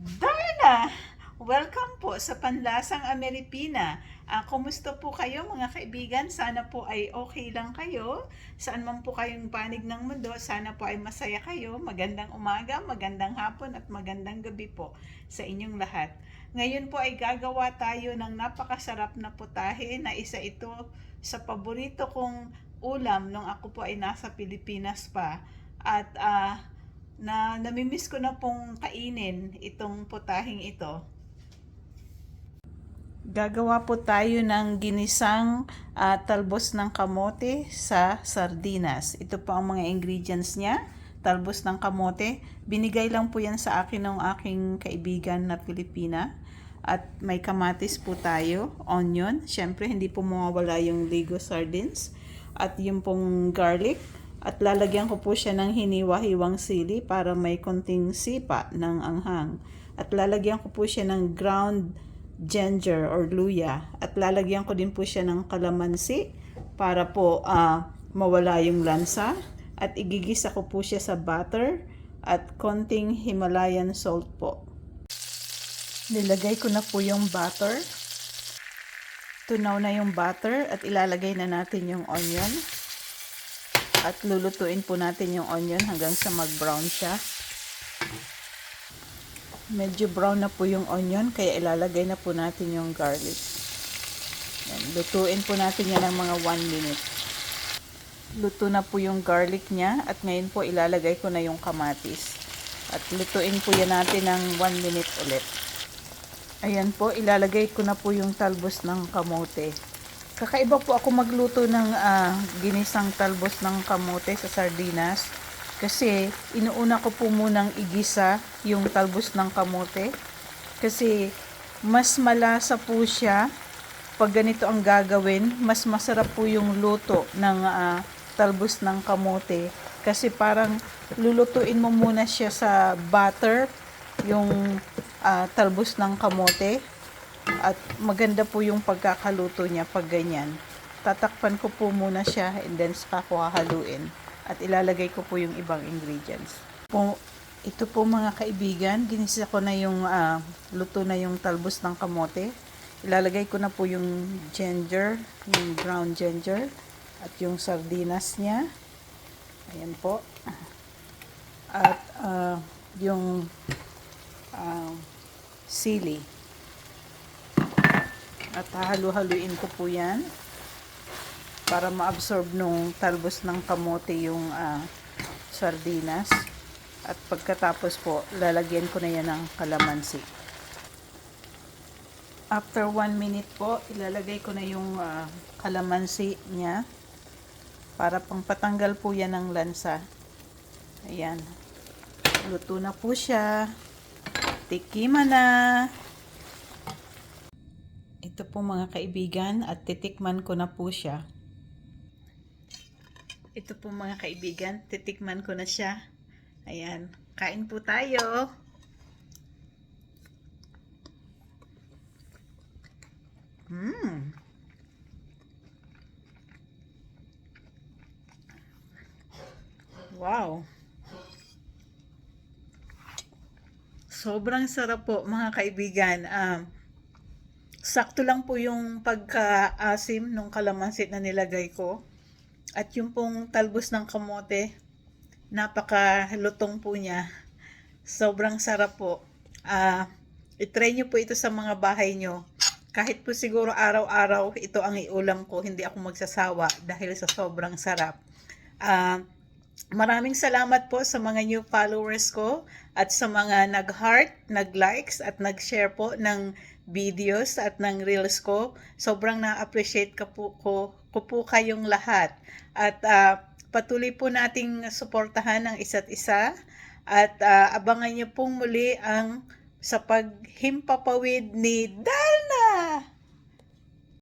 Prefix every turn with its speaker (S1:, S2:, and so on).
S1: Darna! Welcome po sa Panlasang Ameripina. Kumusta po kayo mga kaibigan? Sana po ay okay lang kayo. Saan man po kayong panig ng mundo, sana po ay masaya kayo. Magandang umaga, magandang hapon at magandang gabi po sa inyong lahat. Ngayon po ay gagawa tayo ng napakasarap na putahe na isa ito sa paborito kong ulam nung ako po ay nasa Pilipinas pa. At namimiss ko na pong kainin itong putahing ito. Gagawa po tayo ng ginisang talbos ng kamote sa sardinas. Ito po ang mga ingredients niya. Talbos ng kamote. Binigay lang po yan sa akin ng aking kaibigan na Pilipina. At may kamatis po tayo, onion. Siyempre, hindi po mawawala yung Lego sardines. At yung pong garlic. At lalagyan ko po siya ng hiniwa-hiwang sili para may konting sipa ng anghang. At lalagyan ko po siya ng ground ginger or luya. At lalagyan ko din po siya ng kalamansi para po mawala yung lansa. At igigisa ko po siya sa butter at konting Himalayan salt po. Nilagay ko na po yung butter. Tunaw na yung butter at ilalagay na natin yung onion. At lulutuin po natin yung onion hanggang sa mag-brown siya. Medyo brown na po yung onion, kaya ilalagay na po natin yung garlic. Yan, lutuin po natin yan ng mga 1 minute. Luto na po yung garlic niya at ngayon po ilalagay ko na yung kamatis. At lutuin po yan natin ng 1 minute ulit. Ayan po, ilalagay ko na po yung talbos ng kamote. Kakaiba po ako magluto ng ginisang talbos ng kamote sa sardinas kasi inuuna ko po munang igisa yung talbos ng kamote kasi mas malasa po siya pag ganito ang gagawin. Mas masarap po yung luto ng talbos ng kamote kasi parang lulutuin mo muna siya sa butter yung talbos ng kamote. At maganda po yung pagkakaluto niya pag ganyan. Tatakpan ko po muna siya and then saka ko hahaluin. At ilalagay ko po yung ibang ingredients. Ito po mga kaibigan, ginisa ko na yung luto na yung talbos ng kamote. Ilalagay ko na po yung ginger, yung brown ginger. At yung sardinas niya. Ayan po. At yung sili. At hahalu-haluin ko po yan para ma-absorb nung talbos ng kamote yung sardinas. At pagkatapos po, lalagyan ko na yan ng kalamansi. After 1 minute po, ilalagay ko na yung kalamansi niya para pang patanggal po yan ng lansa. Ayan. Luto na po siya. Tikiman na. Ito po mga kaibigan at titikman ko na po siya. Ito po mga kaibigan, titikman ko na siya. Ayan, kain po tayo. Wow. Sobrang sarap po mga kaibigan. Sakto lang po yung pagka-asim nung kalamansi na nilagay ko. At yung pong talbos ng kamote, napakalutong po niya. Sobrang sarap po. I-try nyo po ito sa mga bahay nyo. Kahit po siguro araw-araw, ito ang iulam ko. Hindi ako magsasawa dahil sa sobrang sarap. Maraming salamat po sa mga new followers ko at sa mga nag-heart, nag-likes at nag-share po ng videos at ng reels ko. Sobrang na-appreciate ko po kayong lahat. At patuloy po nating suportahan ang isa't isa. At abangan niyo pong muli ang sa paghimpapawid ni Darna!